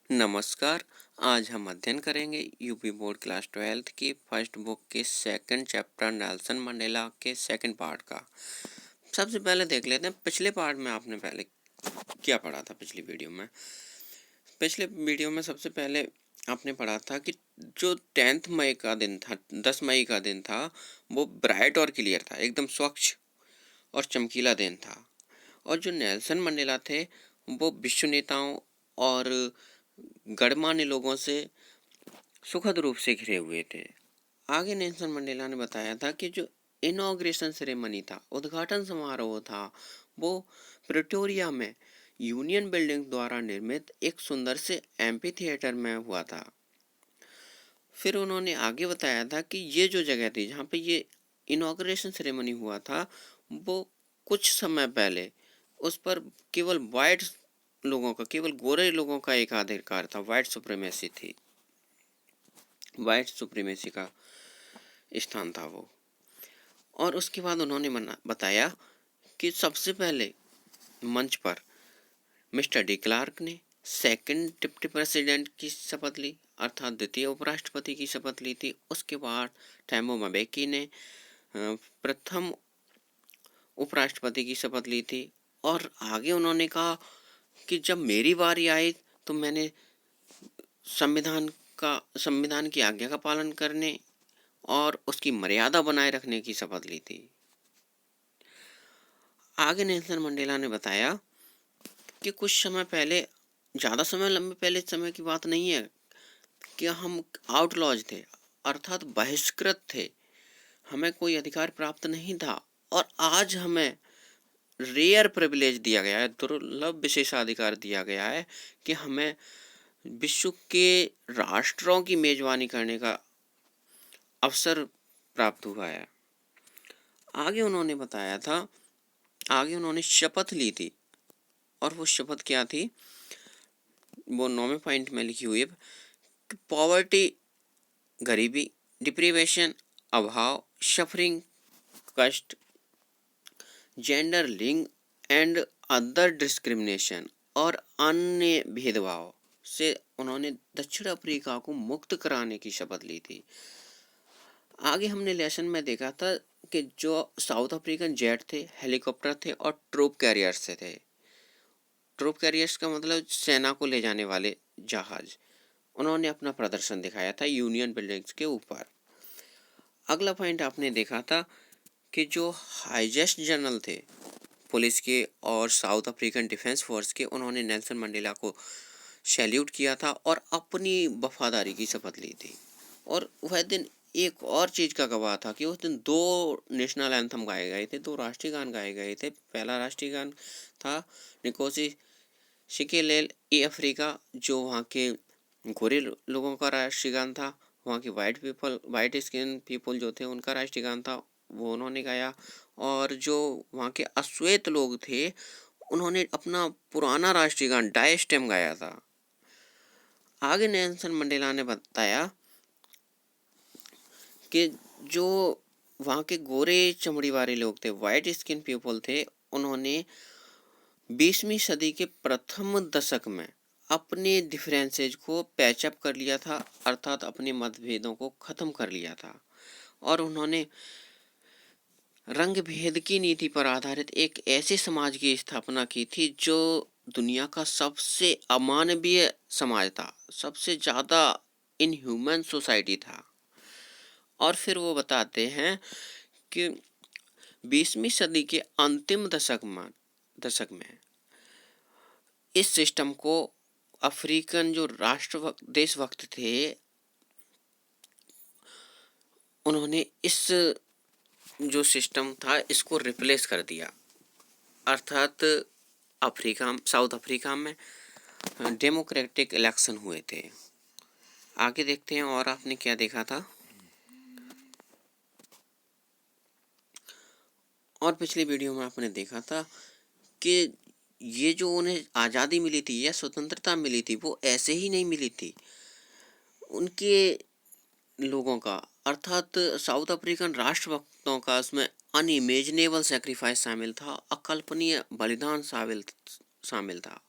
नमस्कार। आज हम अध्ययन करेंगे यूपी बोर्ड क्लास 12th की फर्स्ट बुक के सेकंड चैप्टर नेल्सन मंडेला के सेकंड पार्ट का। सबसे पहले देख लेते हैं पिछले पार्ट में आपने पहले क्या पढ़ा था। पिछले वीडियो में सबसे पहले आपने पढ़ा था कि जो 10 मई का दिन था, 10 मई का दिन था, वो ब्राइट और क्लियर था, एकदम स्वच्छ और चमकीला दिन था। और जो नेल्सन मंडेला थे वो विश्व नेताओं और गणमान्य लोगों से सुखद रूप से घिरे हुए थे। आगे नेल्सन मंडेला ने बताया था कि जो इनॉग्रेशन सेरेमनी था, उद्घाटन समारोह था, वो प्रिटोरिया में यूनियन बिल्डिंग द्वारा निर्मित एक सुंदर से एम्पी थिएटर में हुआ था। फिर उन्होंने आगे बताया था कि ये जो जगह थी जहाँ पे ये इनॉग्रेशन सेरेमनी हुआ था, वो कुछ समय पहले उस पर केवल वाइट लोगों का, केवल गोरे लोगों का एक अधिकार था। वाइट सुप्रीमेसी का स्थान था वो। और उसके बाद उन्होंने बताया कि सबसे पहले मंच पर मिस्टर डी क्लार्क ने सेकंड डिप्टी प्रेसिडेंट की शपथ ली, अर्थात द्वितीय उपराष्ट्रपति की शपथ ली थी। उसके बाद थैमो म्बेकी ने प्रथम उपराष्ट्रपति की शपथ ली थी। और आगे उन्होंने कहा कि जब मेरी बारी आई तो मैंने संविधान की आज्ञा का पालन करने और उसकी मर्यादा बनाए रखने की शपथ ली थी। आगे नेल्सन मंडेला ने बताया कि कुछ समय पहले, ज़्यादा समय लंबे पहले समय की बात नहीं है, कि हम आउटलॉज थे, अर्थात बहिष्कृत थे, हमें कोई अधिकार प्राप्त नहीं था। और आज हमें रेयर प्रिविलेज दिया गया है, दुर्लभ विशेषाधिकार दिया गया है कि हमें विश्व के राष्ट्रों की मेजबानी करने का अवसर प्राप्त हुआ है। आगे उन्होंने बताया था, आगे उन्होंने शपथ ली थी, और वो शपथ क्या थी वो 9वें पॉइंट में लिखी हुई है कि पॉवर्टी, गरीबी, डिप्रीवेशन, अभाव, सफरिंग, कष्ट, जेंडर, लिंग एंड अदर डिस्क्रिमिनेशन और अन्य भेदभाव से उन्होंने दक्षिण अफ्रीका को मुक्त कराने की शपथ ली थी। आगे हमने लेसन में देखा था कि जो साउथ अफ्रीकन जेट थे, हेलीकॉप्टर थे और ट्रूप कैरियर्स से थे। ट्रूप कैरियर्स का मतलब सेना को ले जाने वाले जहाज। उन्होंने अपना प्रदर्शन दिखाया था यूनियन बिल्डिंग्स के ऊपर। अगला पॉइंट आपने देखा था कि जो हाईजेस्ट जनरल थे पुलिस के और साउथ अफ्रीकन डिफेंस फोर्स के, उन्होंने नेल्सन मंडेला को सैल्यूट किया था और अपनी वफादारी की शपथ ली थी। और वह दिन एक और चीज़ का गवाह था कि उस दिन 2 नेशनल एंथम गाए गए थे, 2 राष्ट्रीय गान गाए गए थे। पहला राष्ट्रीय गान था निकोसी सिकेलेल ई अफ्रीका, जो वहाँ के गोरे लोगों का राष्ट्रीय गान था। वहाँ के वाइट स्किन पीपल जो थे, उनका राष्ट्रीय गान था, वो उन्होंने गाया। और जो वहाँ के अश्वेत लोग थे, उन्होंने अपना पुराना राष्ट्रीय गान डाई स्टेम गाया था। आगे नेल्सन मंडेला ने बताया कि जो वहाँ के गोरे चमड़ी वाले लोग थे, वाइट स्किन पीपल थे, उन्होंने 20वीं सदी के प्रथम दशक में अपने डिफरेंसेज को पैचअप कर लिया था, अर्थात अपने मतभेदों को खत्म कर लिया था। और उन्होंने रंग भेद की नीति पर आधारित एक ऐसे समाज की स्थापना की थी जो दुनिया का सबसे अमानवीय समाज था, सबसे ज़्यादा इनह्यूमन सोसाइटी था। और फिर वो बताते हैं कि 20वीं सदी के अंतिम दशक में इस सिस्टम को अफ्रीकन जो देशभक्त थे, उन्होंने इस जो सिस्टम था इसको रिप्लेस कर दिया। अर्थात साउथ अफ्रीका में डेमोक्रेटिक इलेक्शन हुए थे। आगे देखते हैं और आपने क्या देखा था। और पिछली वीडियो में आपने देखा था कि ये जो उन्हें आज़ादी मिली थी या स्वतंत्रता मिली थी, वो ऐसे ही नहीं मिली थी। उनके लोगों का, अर्थात साउथ अफ्रीकन राष्ट्रभक्तों का उसमें अनइमेजिनेबल सेक्रीफाइस शामिल था, अकल्पनीय बलिदान शामिल था।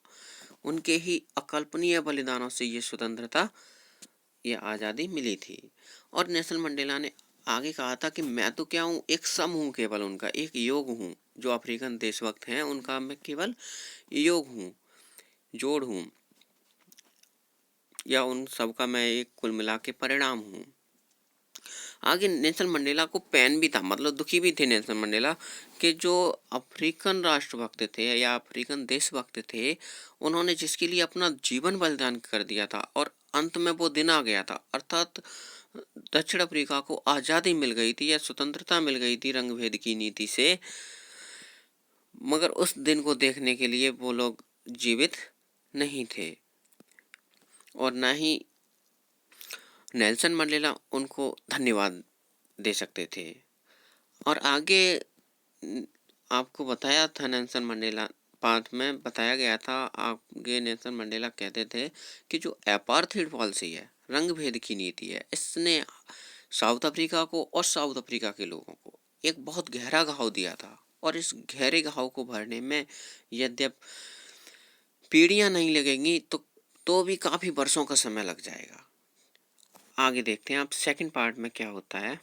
उनके ही अकल्पनीय बलिदानों से ये स्वतंत्रता, ये आज़ादी मिली थी। और नेल्सन मंडेला ने आगे कहा था कि मैं तो क्या हूँ, एक सम हूँ, केवल उनका एक योग हूँ। जो अफ्रीकन देशभक्त हैं उनका मैं केवल योग हूँ, जोड़ हूँ, या उन सब का मैं एक कुल मिला के परिणाम हूँ। आगे नेल्सन मंडेला को पेन भी था, मतलब दुखी भी थे नेल्सन मंडेला कि जो अफ्रीकन राष्ट्रभक्त थे या अफ्रीकन देशभक्त थे, उन्होंने जिसके लिए अपना जीवन बलिदान कर दिया था और अंत में वो दिन आ गया था, अर्थात दक्षिण अफ्रीका को आज़ादी मिल गई थी या स्वतंत्रता मिल गई थी रंगभेद की नीति से, मगर उस दिन को देखने के लिए वो लोग जीवित नहीं थे और ना ही नेल्सन मंडेला उनको धन्यवाद दे सकते थे। और आगे आपको बताया था नेल्सन मंडेला, पाठ में बताया गया था, आगे नेल्सन मंडेला कहते थे कि जो एपार्थाइड पॉलिसी है, रंग भेद की नीति है, इसने साउथ अफ्रीका को और साउथ अफ्रीका के लोगों को एक बहुत गहरा घाव दिया था और इस गहरे घाव को भरने में यद्यपि पीढ़ियां नहीं लगेंगी तो भी काफी वर्षों का समय लग जाएगा। आगे देखते हैं आप सेकंड पार्ट में क्या होता है।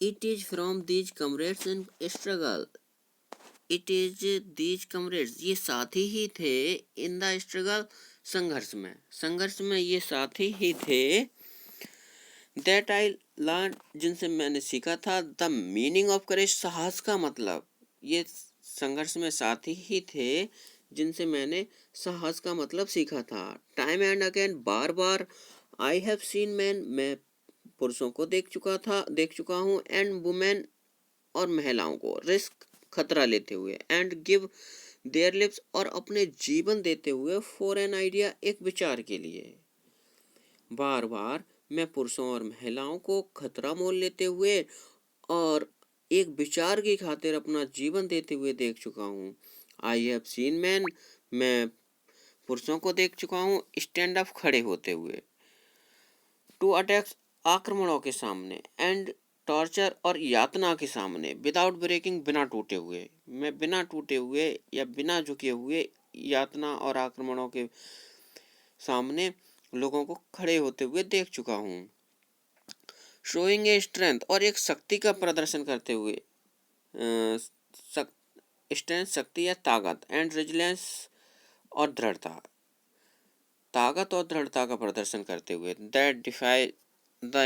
It is from these comrades in struggle. It is these comrades, ये साथी ही थे in the struggle, संघर्ष में ये साथी ही थे, that I learned, जिनसे मैंने सीखा था, the meaning of courage, साहस का मतलब। ये संघर्ष में साथी ही थे जिनसे मैंने साहस का मतलब सीखा था। Time and again, bar bar, I have seen man, मैं पुरुषों को देख चुका हूँ, एंड वुमेन, और महिलाओं को, रिस्क, खतरा लेते हुए, एंड गिव देयर लिप्स, और अपने जीवन देते हुए, फॉर एन आइडिया, एक विचार के लिए। बार बार मैं पुरुषों और महिलाओं को खतरा मोल लेते हुए और एक विचार की खातिर अपना जीवन देते हुए देख चुका हूँ। आई हैव सीन मैन, मैं पुरुषों को देख चुका हूँ, स्टैंड अप, खड़े होते हुए, टू अटैक्स, आक्रमणों के सामने, एंड टॉर्चर, और यातना के सामने, विदाउट ब्रेकिंग, बिना टूटे हुए, मैं बिना टूटे हुए या बिना झुके हुए यातना और आक्रमणों के सामने लोगों को खड़े होते हुए देख चुका हूँ। शोइंग ए स्ट्रेंथ, और एक शक्ति का प्रदर्शन करते हुए, स्ट्रेंथ, शक्ति या ताकत, एंड रेजिलियंस, और दृढ़ता, ताकत और दृढ़ता का प्रदर्शन करते हुए, दैट डिफाई द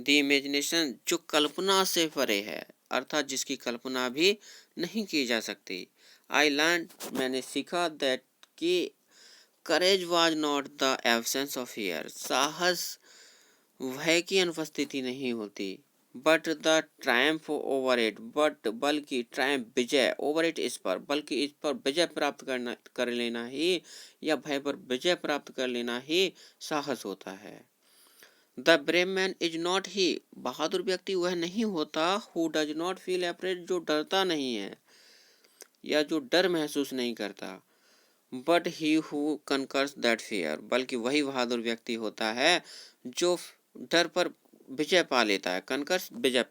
इमेजिनेशन, जो कल्पना से परे है, अर्थात जिसकी कल्पना भी नहीं की जा सकती। आई लर्न, मैंने सीखा, दैट कि courage was not the absence of fear, साहस भय की अनुपस्थिति नहीं होती, but the triumph over it, बल्कि ट्रायम्फ, विजय, ओवर इट, इस पर, बल्कि इस पर विजय प्राप्त कर लेना ही, या भय पर विजय प्राप्त कर लेना ही साहस होता है। The brave man is not he, बहादुर व्यक्ति वह नहीं होता, who does not feel afraid, जो डरता नहीं है या जो डर महसूस नहीं करता, but he who conquers that fear, बल्कि वही बहादुर व्यक्ति होता है जो डर पर विजय पा लेता है, कनकर्स, विजय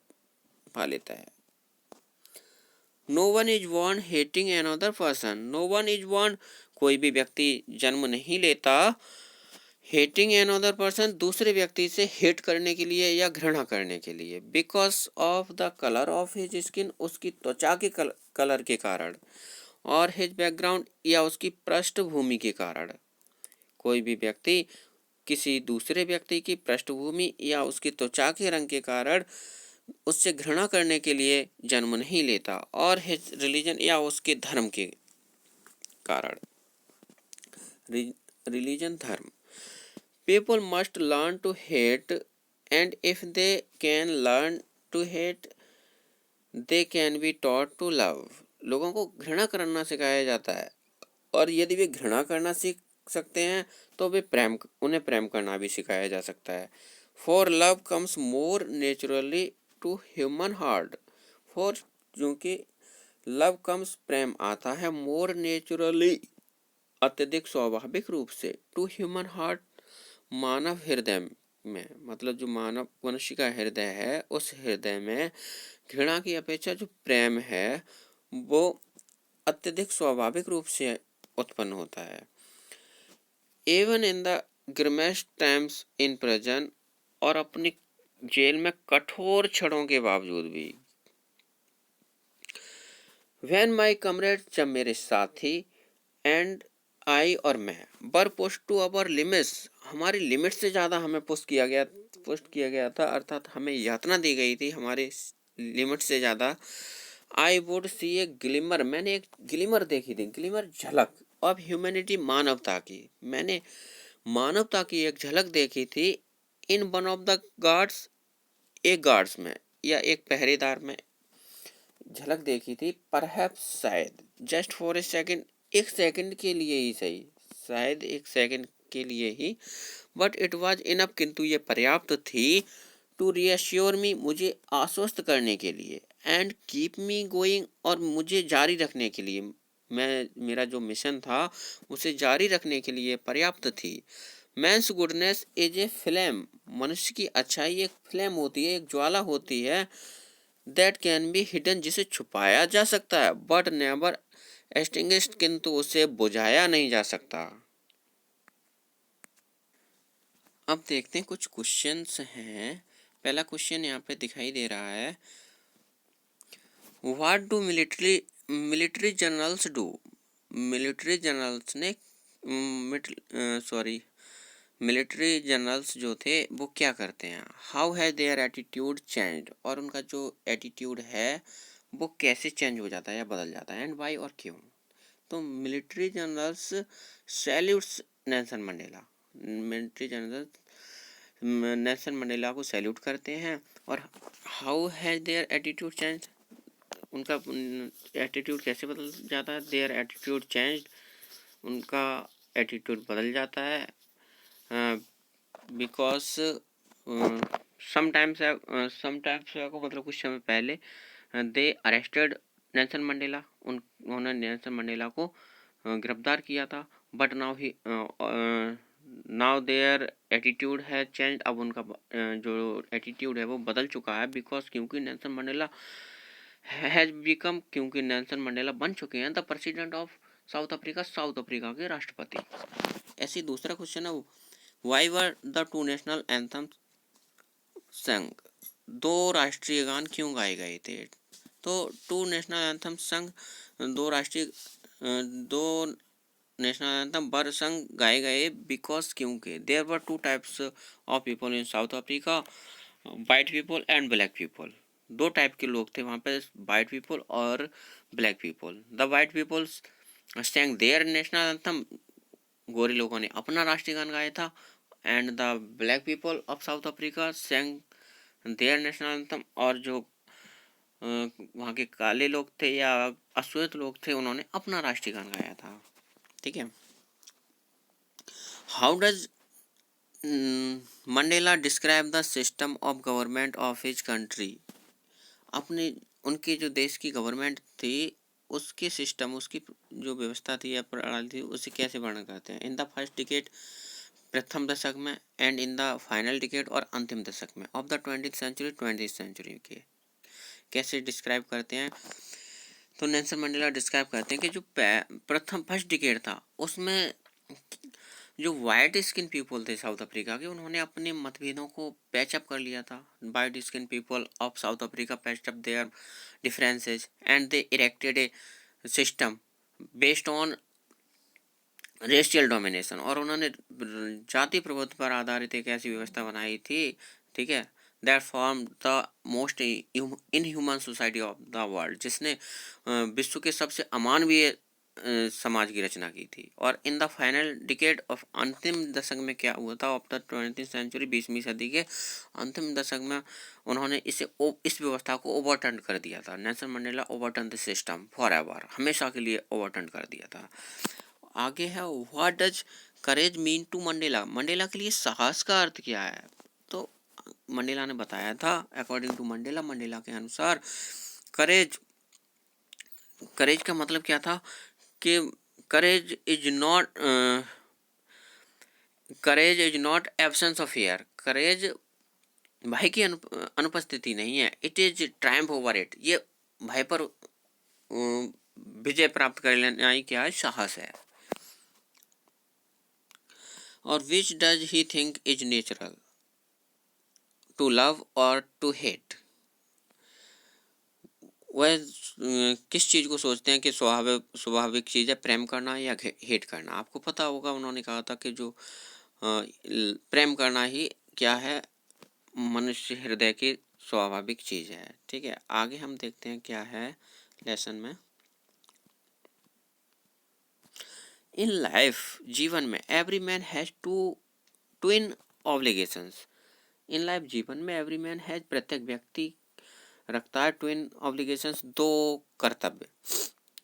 पा लेता है। No one is born hating another person, no one is born, कोई भी व्यक्ति जन्म नहीं लेता, हेटिंग अनदर पर्सन, दूसरे व्यक्ति से हेट करने के लिए या घृणा करने के लिए, because of the colour of his skin, उसकी त्वचा के कलर के कारण, और हिज बैकग्राउंड, या उसकी पृष्ठभूमि के कारण। कोई भी व्यक्ति किसी दूसरे व्यक्ति की पृष्ठभूमि या उसकी त्वचा के रंग के कारण उससे घृणा करने के लिए जन्म नहीं लेता, और हिज रिलीजन, या उसके धर्म के कारण, रिलीजन, धर्म। People must learn to hate, and if they can learn to hate, they can be taught to love, लोगों को घृणा करना सिखाया जाता है, और यदि वे घृणा करना सीख सकते हैं तो वे उन्हें प्रेम करना भी सिखाया जा सकता है। For love comes more naturally to human heart, for, क्योंकि लव कम्स, प्रेम आता है, मोर नेचुरली, अत्यधिक स्वाभाविक रूप से, टू ह्यूमन हार्ट, मानव हृदय में, मतलब जो मानव मनुष्य का हृदय है उस हृदय में घृणा की अपेक्षा जो प्रेम है वो अत्यधिक स्वाभाविक रूप से उत्पन्न होता है। Even in the grimmest times in prison, और अपनी जेल में कठोर छड़ों के बावजूद भी। व्हेन माई कमरेड, जब मेरे साथी, एंड आई, और मैं, वर पुश टू अवर लिमिट्स, हमारी लिमिट से ज़्यादा हमें पुश किया गया था, अर्थात हमें यातना दी गई थी हमारे लिमिट से ज़्यादा। I would see A glimmer, मैंने एक ग्लिमर देखी थी, ग्लिमर झलक, ऑफ ह्यूमैनिटी, मानवता की, मैंने मानवता की एक झलक देखी थी। In one of the guards, एक गार्ड्स में या एक पहरेदार में झलक देखी थी। परहैप्स, शायद, जस्ट फॉर ए सेकेंड, एक सेकंड के लिए ही सही, शायद एक सेकंड के लिए ही, बट इट वाज इनफ, किंतु ये पर्याप्त थी, टू रीअश्योर मी, मुझे आश्वस्त करने के लिए, एंड कीप मी गोइंग, और मुझे जारी रखने के लिए, मेरा जो मिशन था उसे जारी रखने के लिए पर्याप्त थी। Man's goodness is a flame, मनुष्य की अच्छाई एक फ्लेम होती है, एक ज्वाला होती है, दैट कैन बी हिडन, जिसे छुपाया जा सकता है, बट नेवर एक्सटिंग्विश्ड, किंतु उसे बुझाया नहीं जा सकता। अब देखते हैं कुछ क्वेश्चंस हैं। पहला क्वेश्चन यहाँ पे दिखाई दे रहा है, what do military generals do, military generals ने मिलिट्री जनरल्स जो थे वो क्या करते हैं। How has their attitude changed, और उनका जो एटीट्यूड है वो कैसे चेंज हो जाता है या बदल जाता है, एंड वाई, और क्यों। तो military generals salutes Nelson Mandela, military generals Nelson Mandela को सैल्यूट करते हैं। और how has their attitude change, उनका एटीट्यूड कैसे बदल जाता है, देयर एटीट्यूड चेंज, उनका एटीट्यूड बदल जाता है, बिकॉज समटाइम्स को, मतलब कुछ समय पहले दे अरेस्टेड नेल्सन मंडेला, उन्होंने नेल्सन मंडेला को गिरफ्तार किया था, बट नाउ देयर एटीट्यूड है चेंज, अब उनका जो एटीट्यूड है वो बदल चुका है, बिकॉज क्योंकि नेल्सन मंडेला हैज बिकम, क्योंकि नेल्सन मंडेला बन चुके हैं the president of South Africa, South Africa के राष्ट्रपति। ऐसी दूसरा क्वेश्चन है, why were the two national anthem संग, दो राष्ट्रीय गान क्यों गाए गए थे। तो टू नेशनल एंथम संग, दो नेशनल एंथम वर संग गाए गए, बिकॉज क्योंकि there were two types of people in South Africa, white people and black people, दो टाइप के लोग थे वहाँ पे, वाइट पीपल और black people. The white peoples sang their national anthem, गोरे लोगों ने अपना राष्ट्रीय गान गाया था, and the black people of South Africa sang their national anthem, और जो वहाँ के काले लोग थे या अश्वेत लोग थे उन्होंने अपना राष्ट्रीय गान गाया था। ठीक है। How does Mandela describe the system of government of his country, अपने उनके जो देश की गवर्नमेंट थी उसके सिस्टम, उसकी जो व्यवस्था थी या प्रणाली थी उसे कैसे वर्णन करते हैं। इन द फर्स्ट डिकेड, प्रथम दशक में, and in the final decade, और अंतिम दशक में, ऑफ द 20th सेंचुरी के कैसे डिस्क्राइब करते हैं। तो नेल्सन मंडेला डिस्क्राइब करते हैं कि जो प्रथम फर्स्ट डिकेड था उसमें जो वाइट स्किन पीपल थे साउथ अफ्रीका के, उन्होंने अपने मतभेदों को पैचअप कर लिया था। White skin people of South Africa patched up there differences and they erected A system based on racial domination, और उन्होंने जाति प्रभुत्व पर आधारित एक ऐसी व्यवस्था बनाई थी, ठीक है, that form the most inhuman society of the world, जिसने विश्व के सबसे अमानवीय समाज की रचना की थी। और in the final decade of, अंतिम दशक में क्या हुआ था ऑफ द 20th सेंचुरी, 20वीं सदी के अंतिम दशक में उन्होंने इस व्यवस्था को ओवरटर्न कर दिया था। Nelson Mandela overturn the system forever, हमेशा के लिए ओवरटर्न कर दिया था। आगे है, what does courage mean to Mandela, Mandela के लिए साहस का अर्थ क्या है। तो मंडेला ने बताया था, अकॉर्डिंग टू मंडेला, मंडेला के अनुसार करेज का मतलब क्या था कि courage is not absence of fear, courage भय की अनुपस्थिति नहीं है, it is triumph over it, ये भय पर विजय प्राप्त कर लेना ही क्या है, साहस है। और which does he think is natural, to love और टू हेट। वह किस चीज को सोचते हैं कि स्वाभाविक चीज है, प्रेम करना या हेट करना। आपको पता होगा उन्होंने कहा था कि जो प्रेम करना ही क्या है, मनुष्य हृदय की स्वाभाविक चीज है। ठीक है, आगे हम देखते हैं क्या है लेसन में। इन लाइफ, जीवन में, every man has two twin obligations. In life, जीवन में, एवरी मैन हैज, प्रत्येक व्यक्ति रखता है, ट्विन ऑब्लिगेशंस, दो कर्तव्य।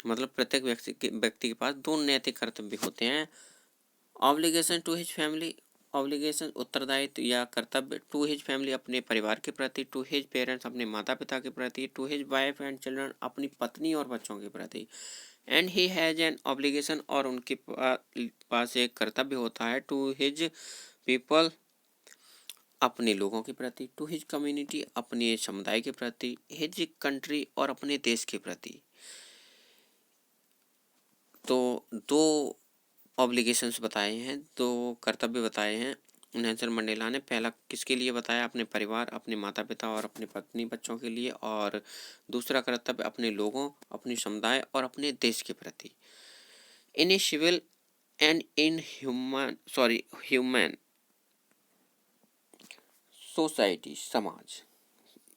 मतलब प्रत्येक व्यक्ति के पास दो नैतिक कर्तव्य होते हैं। Obligation to his family, obligation उत्तरदायित्व या कर्तव्य, टू हिज फैमिली अपने परिवार के प्रति, टू हिज पेरेंट्स अपने माता पिता के प्रति, to his wife and children अपनी पत्नी और बच्चों के प्रति, and he has an obligation और उनके पास एक कर्तव्य होता है, टू हिज पीपल अपने लोगों के प्रति, टू हिज कम्युनिटी अपने समुदाय के प्रति, हिज कंट्री और अपने देश के प्रति। तो दो ऑब्लिगेशंस बताए हैं, दो कर्तव्य बताए हैं नेल्सन मंडेला ने। पहला किसके लिए बताया, अपने परिवार, अपने माता पिता और अपने पत्नी बच्चों के लिए, और दूसरा कर्तव्य अपने लोगों, अपने समुदाय और अपने देश के प्रति। In a civil and in human society, समाज,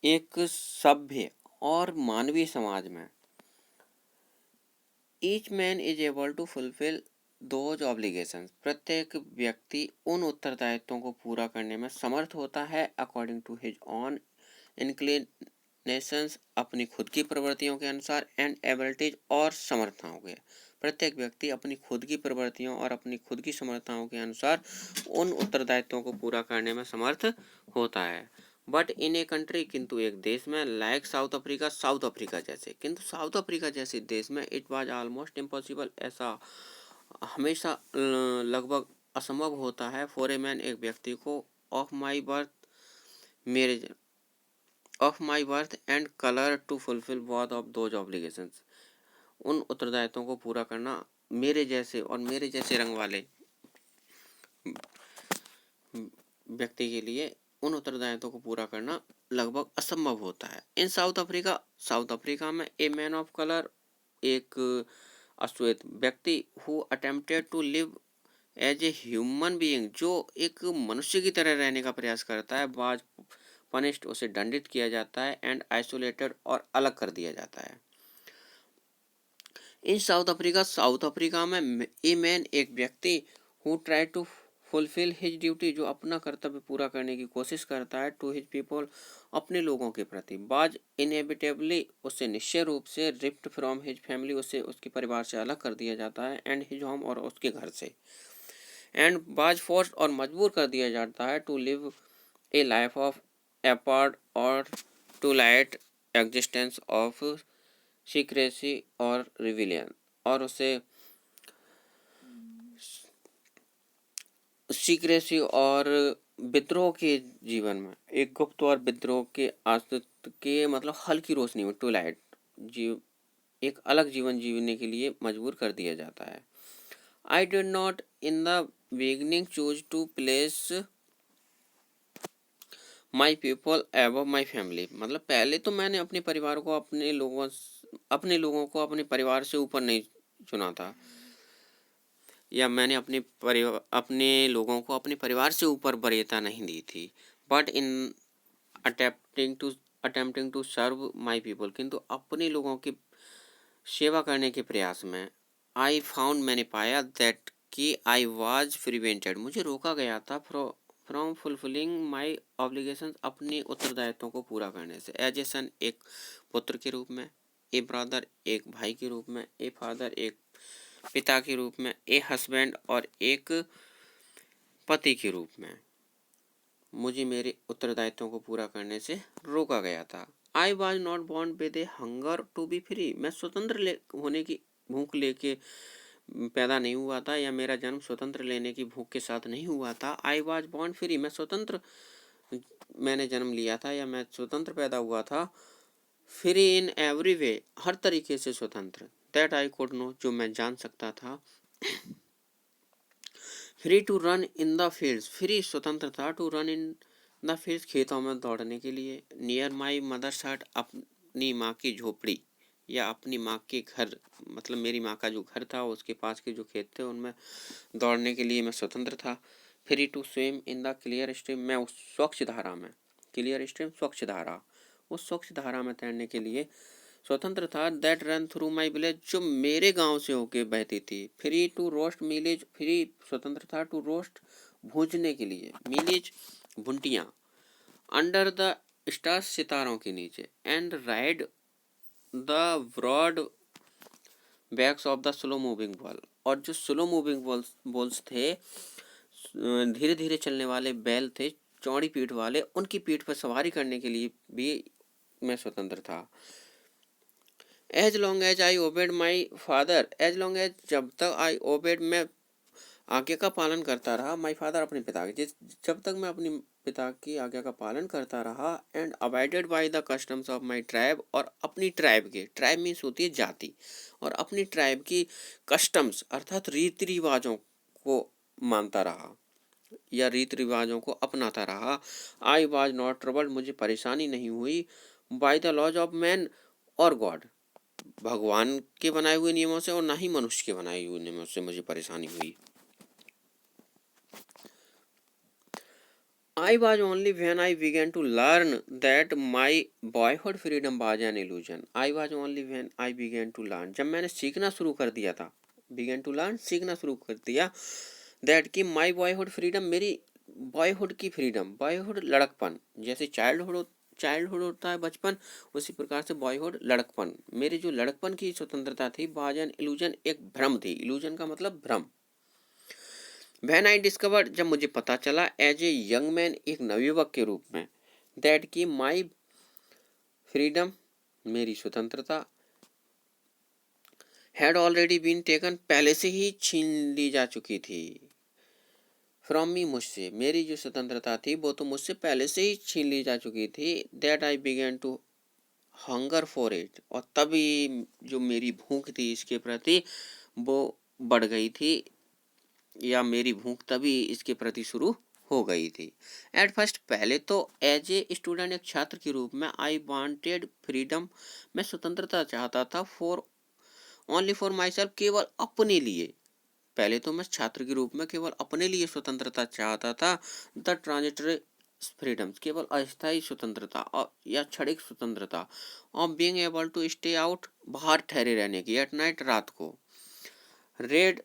एक सभ्य और मानवीय समाज में, each man is able to fulfil those obligations, प्रत्येक व्यक्ति उन उत्तरदायित्वों को पूरा करने में समर्थ होता है, according to his own inclinations, अपनी खुद की प्रवृत्तियों के अनुसार, एंड एबिलिटीज और समर्थताओं के। प्रत्येक व्यक्ति अपनी खुद की प्रवृत्तियों और अपनी खुद की समर्थताओं के अनुसार उन उत्तरदायित्वों को पूरा करने में समर्थ होता है। बट इन ए कंट्री, किंतु एक देश में, like south Africa, South Africa जैसे, किंतु साउथ अफ्रीका जैसे देश में, इट वाज ऑलमोस्ट इम्पॉसिबल, ऐसा हमेशा लगभग असंभव होता है, फॉर ए मैन, एक व्यक्ति को, ऑफ माई बर्थ, मेरे of my birth and colour, to fulfil both of those obligations, उन उत्तरदायित्वों को पूरा करना मेरे जैसे और मेरे जैसे रंग वाले व्यक्ति के लिए उन उत्तरदायित्वों को पूरा करना लगभग असंभव होता है। In South Africa, South Africa में, ए मैन ऑफ कलर, एक अश्वेत व्यक्ति, who attempted to live as a human being, जो एक मनुष्य की तरह रहने का प्रयास करता है, वाज पनिश्ड, उसे दंडित किया जाता है, एंड आइसोलेटेड और अलग कर दिया जाता है। In South Africa, South Africa में, ए मैन एक व्यक्ति, who try to fulfil his duty, जो अपना कर्तव्य पूरा करने की कोशिश करता है, टू हिज पीपल अपने लोगों के प्रति, बाज इनएविटेबली, उससे निश्चय रूप से, रिप्ट फ्रॉम हिज फैमिली, उससे उसके परिवार से अलग कर दिया जाता है, एंड हिज होम और उसके घर से, एंड बाज फोर्स और मजबूर कर दिया जाता है, to live a life of apart और to light existence of secrecy और रिविलियन, और उसे सीक्रेसी और विद्रोह के जीवन में, एक गुप्त और विद्रोह के अस्तित्व के, मतलब हल्की रोशनी में, टू लाइट, जीव एक अलग जीवन जीने के लिए मजबूर कर दिया जाता है। I did not in the beginning choose to place my people above my family, मतलब पहले तो मैंने अपने परिवार को, अपने लोगों को अपने परिवार से ऊपर नहीं चुना था, या मैंने अपने लोगों को अपने परिवार से ऊपर वरीयता नहीं दी थी। But in attempting to serve my people, किंतु अपने लोगों की सेवा करने के प्रयास में, आई फाउंड, मैंने पाया, दैट कि आई वाज प्रिवेंटेड, मुझे रोका गया था, फ्रॉम फुलफिलिंग माई ऑब्लिगेशन, अपने उत्तरदायित्वों को पूरा करने से, एज ए सन, एक पुत्र के रूप में, ए ब्रदर, एक भाई के रूप में, ए फादर, एक पिता के रूप में, ए हस्बैंड, और एक पति के रूप में, मुझे मेरे उत्तरदायित्वों को पूरा करने से रोका गया था। I was not born with a hunger to be free, मैं स्वतंत्र होने की भूख लेके पैदा नहीं हुआ था, या मेरा जन्म स्वतंत्र लेने की भूख के साथ नहीं हुआ था। आई वॉज बॉर्न फ्री, मैंने जन्म लिया था, या मैं स्वतंत्र पैदा हुआ था। फ्री इन एवरी वे, हर तरीके से स्वतंत्र। दैट आई कुड नो, जो मैं जान सकता था। Free to run in the fields, free स्वतंत्र था, to run in the fields खेतों में दौड़ने के लिए। नियर माई मदर्स हट, अपनी माँ की झोपड़ी या अपनी माँ के घर, मतलब मेरी माँ का जो घर था उसके पास के जो खेत थे उनमें दौड़ने के लिए मैं स्वतंत्र था। Free to swim in the clear stream, मैं उस स्वच्छ धारा में, क्लियर स्ट्रीम स्वच्छ धारा, उस स्वच्छ धारा में तैरने के लिए स्वतंत्र था। That run through my village, जो मेरे गांव से होके बहती थी। फ्री टू रोस्ट मिलेज, फ्री स्वतंत्र था टू रोस्ट भूनने के लिए, मिलेज भुंटियाँ, अंडर द स्टार्स सितारों के नीचे, and ride the broad backs of the slow moving bull, और जो स्लो मूविंग बॉल्स थे, धीरे धीरे चलने वाले बैल थे चौड़ी पीठ वाले, उनकी पीठ पर सवारी करने के लिए भी मैं स्वतंत्र था। As long as I obeyed my father, as long as, जब तक आई ओबेड, मैं आज्ञा का पालन करता रहा, माई फादर, अपने पिता के, जब तक मैं अपने पिता की आज्ञा का पालन करता रहा। And abided by the customs of my tribe, और अपनी ट्राइब के, ट्राइब मीन्स होती है जाति, और अपनी ट्राइब की कस्टम्स अर्थात रीति रिवाजों को मानता रहा या रीति रिवाजों को अपनाता रहा। आई वॉज नॉट ट्रबल्ड, मुझे परेशानी नहीं हुई। By the laws of man और गॉड, भगवान के बनाए हुए नियमों से और ना ही मनुष्य के बनाए हुए नियमों से मुझे परेशानी हुई। I was only when I began to learn that my boyhood freedom was an illusion. I was only when I began to learn, जब मैंने सीखना शुरू कर दिया था, began to learn, सीखना शुरू कर दिया, that कि my boyhood freedom, मेरी बॉयहुड की फ्रीडम, बॉयहुड लड़कपन, जैसे चाइल्डहुड होता है बचपन, उसी प्रकार से बॉयहुड लड़कपन, मेरी जो लड़कपन की स्वतंत्रता थी, वाज एन इल्यूजन, एक भ्रम थी। इल्यूजन का मतलब भ्रम। व्हेन आई डिस्कवर्ड, जब मुझे पता चला, एज ए यंग मैन, एक नवयुवक के रूप में, दैट की माई फ्रीडम, मेरी स्वतंत्रता, हैड ऑलरेडी बीन टेकन, पहले से ही छीन ली जा चुकी थी, फ्रॉम मी, मुझसे, मेरी जो स्वतंत्रता थी वो तो मुझसे पहले से ही छीन ली जा चुकी थी। That I began to hunger for it, और तभी जो मेरी भूख थी इसके प्रति वो बढ़ गई थी, या मेरी भूख तभी इसके प्रति शुरू हो गई थी। एट फर्स्ट, पहले तो एज ए स्टूडेंट, एक छात्र के रूप में, आई वांटेड फ्रीडम, मैं स्वतंत्रता चाहता था, for only for my self, केवल अपने लिए। पहले तो मैं छात्र के रूप में केवल अपने लिए स्वतंत्रता चाहता था। द ट्रांजिटरी फ्रीडम, केवल अस्थायी स्वतंत्रता या क्षणिक स्वतंत्रता, of being able to stay out, बाहर ठहरे रहने की, एट नाइट, रात को, रेड,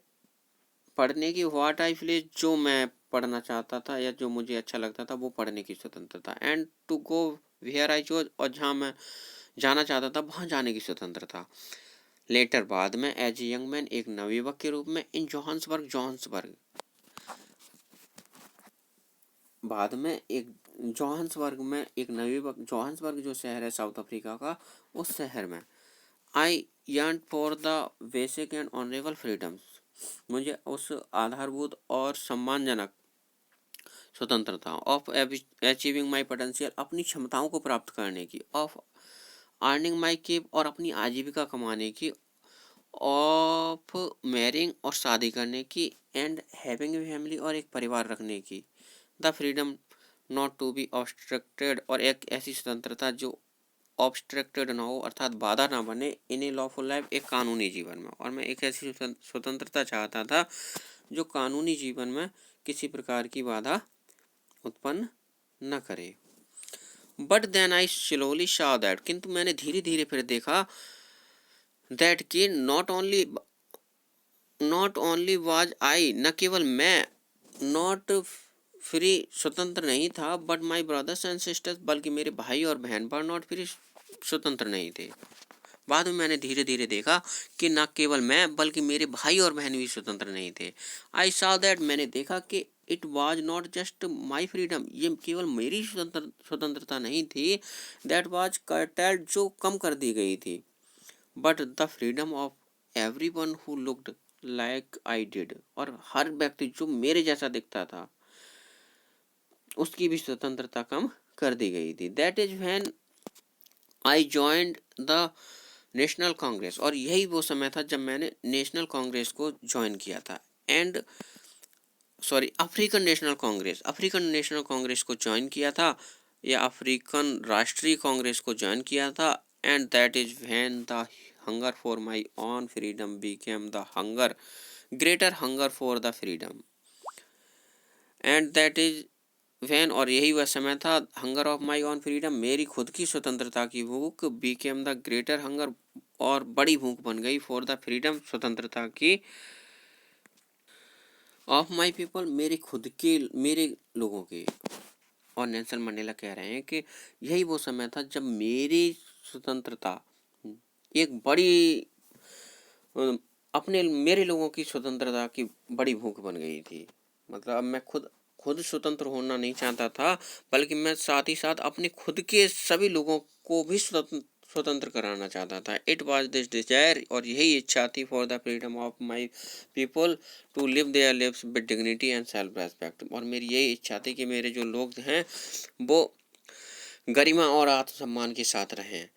पढ़ने की, व्हाट आई प्लीज, जो मैं पढ़ना चाहता था या जो मुझे अच्छा लगता था वो पढ़ने की स्वतंत्रता, and to go where I chose, और जहाँ मैं जाना चाहता था वहाँ जाने की स्वतंत्रता। लेटर, बाद में, एज ए यंग मैन, एक नवयुवक के रूप में, इन जोहान्सबर्ग, बाद में एक जोहान्सबर्ग में, एक नवयुवक, जोहान्सबर्ग जो शहर है साउथ अफ्रीका का, उस शहर में, I yearn for the basic and honourable freedoms, मुझे उस आधारभूत और सम्मानजनक स्वतंत्रता, ऑफ अचीविंग माई पोटेंशियल, अपनी क्षमताओं को प्राप्त करने की, ऑफ अर्निंग माई कीप, और अपनी आजीविका कमाने की, ऑफ मैरिंग, और शादी करने की, एंड हैविंग ए फैमिली, और एक परिवार रखने की, the freedom not to be obstructed, और एक ऐसी स्वतंत्रता जो ऑब्स्ट्रक्टेड ना हो, अर्थात बाधा ना बने, इन ए लॉफुल लाइफ, एक कानूनी जीवन में, और मैं एक ऐसी स्वतंत्रता चाहता था जो कानूनी जीवन में किसी प्रकार की बाधा उत्पन्न न करे। But then I slowly saw that, किंतु मैंने धीरे धीरे फिर देखा, दैट कि नॉट ओनली वाज आई, न केवल मैं, नॉट फ्री, स्वतंत्र नहीं था, but my brothers and sisters, बल्कि मेरे भाई और बहन पर नॉट फ्री, स्वतंत्र नहीं थे। बाद में मैंने धीरे धीरे देखा कि न केवल मैं बल्कि मेरे भाई और बहन भी स्वतंत्र नहीं थे। आई सॉ दैट, मैंने देखा कि it was not just my freedom, ये केवल मेरी स्वतंत्रता नहीं थी, दैट वाज कर्टेल्ड, जो कम कर दी गई थी, but the freedom of every one who looked like I did, और हर व्यक्ति जो मेरे जैसा दिखता था उसकी भी स्वतंत्रता कम कर दी गई थी। That is when I joined the national Congress, और यही वो समय था जब मैंने नेशनल कांग्रेस को ज्वाइन किया था। And sorry, African national Congress को ज्वाइन किया था, या अफ्रीकन राष्ट्रीय कांग्रेस को ज्वाइन किया था। And that is when the hunger for my own freedom became the hunger, greater hunger for the freedom. And that is when, और यही वह समय था, hunger of my own freedom, मेरी खुद की स्वतंत्रता की भूख, बिकेम द ग्रेटर हंगर, और बड़ी भूख बन गई, फॉर द फ्रीडम, स्वतंत्रता की, ऑफ माई पीपल, मेरे खुद के, मेरे लोगों की। और नेल्सन मंडेला कह रहे हैं कि यही वो समय था जब मेरी स्वतंत्रता एक बड़ी अपने मेरे लोगों की स्वतंत्रता की बड़ी भूख बन गई थी। मतलब अब मैं खुद स्वतंत्र होना नहीं चाहता था, बल्कि मैं साथ ही साथ अपने खुद के सभी लोगों को भी स्वतंत्र कराना चाहता था। इट वॉज दिस डिजायर, और यही इच्छा थी, for the freedom of my people to live their lives with dignity and self respect. और मेरी यही इच्छा थी कि मेरे जो लोग हैं वो गरिमा और आत्मसम्मान के साथ रहें।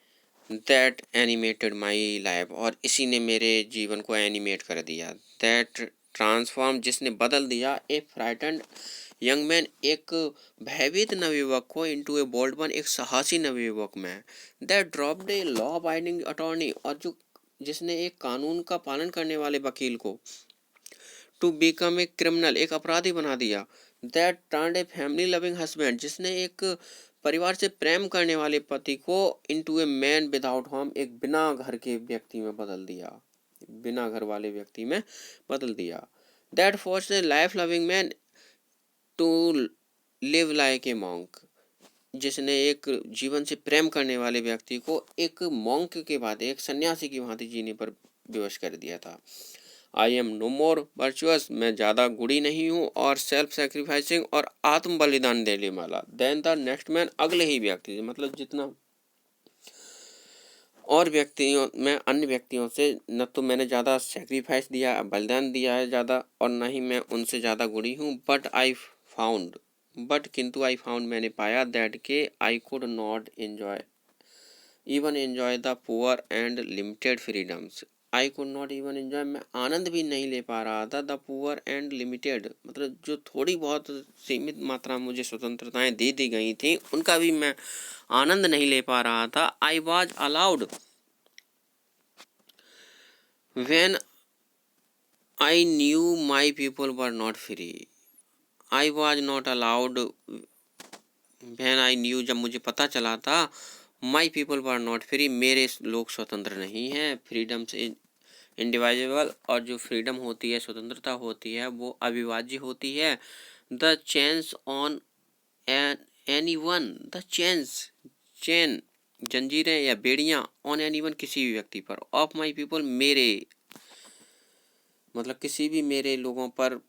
दैट एनिमेटेड माई लाइफ, और इसी ने मेरे जीवन को एनिमेट कर दिया। दैट ट्रांसफॉर्म, जिसने बदल दिया, ए फ्राइटेंड यंग मैन, एक भयभीत नवयुवक को, इनटू ए बोल्ड वन, एक साहसी नवयुवक में। That dropped a law abiding attorney, और जिसने एक कानून का पालन करने वाले वकील को, टू बिकम ए क्रिमिनल, एक अपराधी बना दिया। That turned a family loving husband, जिसने एक परिवार से प्रेम करने वाले पति को, into a man without home, एक बिना घर के व्यक्ति में बदल दिया, बिना घर वाले व्यक्ति में बदल दिया। That force a life loving man to live like a monk, जिसने एक जीवन से प्रेम करने वाले व्यक्ति को एक मॉन्क के बाद, एक सन्यासी की भांति जीने पर विवश कर दिया था। I am no more virtuous, मैं ज़्यादा गुणी नहीं हूँ और सेल्फ सेक्रीफाइसिंग, और आत्म बलिदान देने वाला, देन द नेक्स्ट मैन, अगले ही व्यक्ति, मतलब जितना और व्यक्तियों में, अन्य व्यक्तियों से न तो मैंने ज़्यादा सेक्रीफाइस दिया, बलिदान दिया है ज़्यादा, और न ही मैं उनसे ज़्यादा गुणी हूँ। किंतु आई फाउंड, मैंने पाया, दैट के I could not enjoy the poor and limited freedoms. I could not even enjoy, मैं आनंद भी नहीं ले पा रहा था, द पुअर एंड लिमिटेड, मतलब जो थोड़ी बहुत सीमित मात्रा में मुझे स्वतंत्रताएं दी गई थी, उनका भी मैं आनंद नहीं ले पा रहा था। I was allowed when I knew my people were not free. I was not allowed when I knew, जब मुझे पता चला था, my people were not free, मेरे लोग स्वतंत्र नहीं हैं। फ्रीडम से इंडिविजुअल, और जो फ्रीडम होती है, स्वतंत्रता होती है, वो अविभाज्य होती है। The chains on any one, the chain, जंजीरें या बेड़ियां, ऑन एनी वन, किसी भी व्यक्ति पर, ऑफ माई पीपल, मेरे, मतलब किसी भी मेरे लोगों पर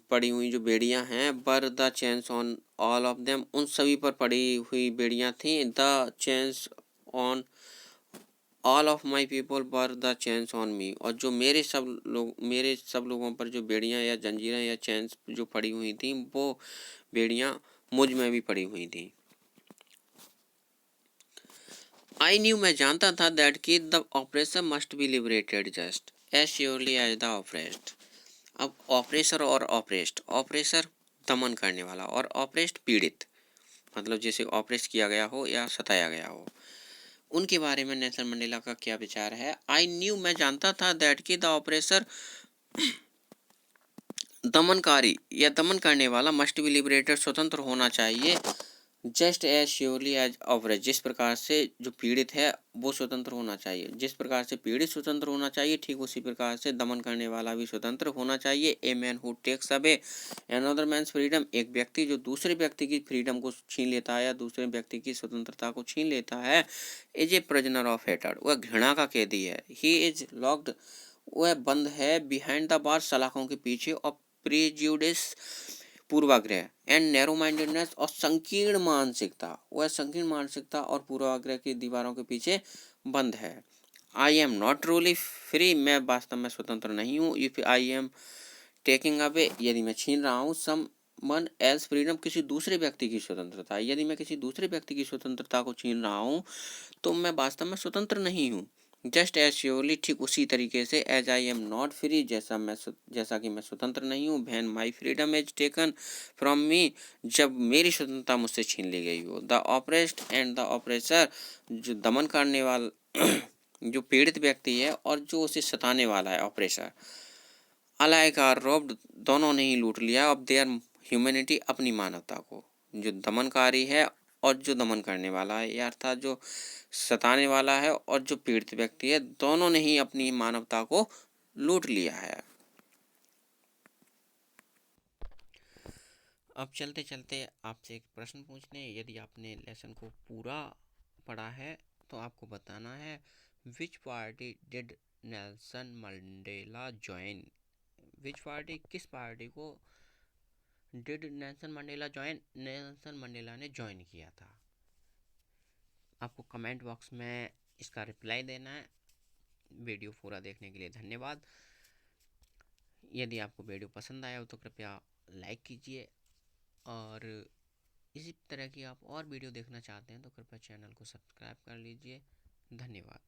पड़ी हुई जो बेड़ियां हैं, बर the chains on all of them, उन सभी पर पड़ी हुई बेड़ियां थी। The chains on all of my people were the chains on me, और जो मेरे सब लोगों पर जो बेड़ियां या जंजीरें या चेन्स जो पड़ी हुई थी, वो बेड़ियां मुझ में भी पड़ी हुई थी। आई न्यू, मैं जानता था, दैट कि the oppressor must be liberated just as surely as the oppressed. अब ऑपरेसर और ऑपरेसर दमन करने वाला, और ऑपरेस्ड पीड़ित, मतलब जिसे ऑपरेस किया गया हो या सताया गया हो, उनके बारे में नेल्सन मंडेला का क्या विचार है। आई न्यू, मैं जानता था, दैट कि द ऑपरेसर, दमनकारी या दमन करने वाला, मस्ट बी लिबरेटेड, स्वतंत्र होना चाहिए, just as surely as oppressed, जिस प्रकार से जो पीड़ित है वो स्वतंत्र होना चाहिए, जिस प्रकार से पीड़ित स्वतंत्र होना चाहिए, ठीक उसी प्रकार से दमन करने वाला भी स्वतंत्र होना चाहिए। A man who takes away another man's freedom, एक व्यक्ति जो दूसरे व्यक्ति की फ्रीडम को छीन लेता है या दूसरे व्यक्ति की स्वतंत्रता को छीन लेता है, is a prisoner of hatred, वह घृणा का कैदी है। ही इज लॉक्ड, वह बंद है, बिहाइंड द बार, सलाखों के पीछे, और प्रेजुडिस, पूर्वाग्रह, एंड नैरो माइंडेडनेस, और संकीर्ण मानसिकता, वह संकीर्ण मानसिकता और पूर्वाग्रह की दीवारों के पीछे बंद है। आई एम नॉट ट्रूली फ्री, मैं वास्तव में स्वतंत्र नहीं हूँ। If I am taking away, यदि मैं छीन रहा हूँ, समवन एल्स फ्रीडम, किसी दूसरे व्यक्ति की स्वतंत्रता, यदि मैं किसी दूसरे व्यक्ति की स्वतंत्रता को छीन रहा हूँ, तो मैं वास्तव में स्वतंत्र नहीं हूँ। जस्ट एज श्योरली, ठीक उसी तरीके से, as I am not free, जैसा कि मैं स्वतंत्र नहीं हूँ, when my freedom is taken from me, जब मेरी स्वतंत्रता मुझसे छीन ली गई हो। The oppressed and the oppressor, जो दमन करने वाला जो पीड़ित व्यक्ति है और जो उसे सताने वाला है ऑपरेसर, अलाइक आर रोब्ड, दोनों ने ही लूट लिया ऑफ देयर ह्यूमैनिटी, अपनी मानवता को। जो दमनकारी है और जो दमन करने वाला है, या अर्थात जो सताने वाला है और जो पीड़ित व्यक्ति है, दोनों ने ही अपनी मानवता को लूट लिया है। अब चलते चलते आपसे एक प्रश्न पूछने, यदि आपने लेसन को पूरा पढ़ा है तो आपको बताना है, विच party did Nelson Mandela join, which party, किस पार्टी को डिड नेल्सन मंडेला ने ज्वाइन किया था। आपको कमेंट बॉक्स में इसका रिप्लाई देना है। वीडियो पूरा देखने के लिए धन्यवाद। यदि आपको वीडियो पसंद आया हो तो कृपया लाइक कीजिए, और इसी तरह की आप और वीडियो देखना चाहते हैं तो कृपया चैनल को सब्सक्राइब कर लीजिए। धन्यवाद।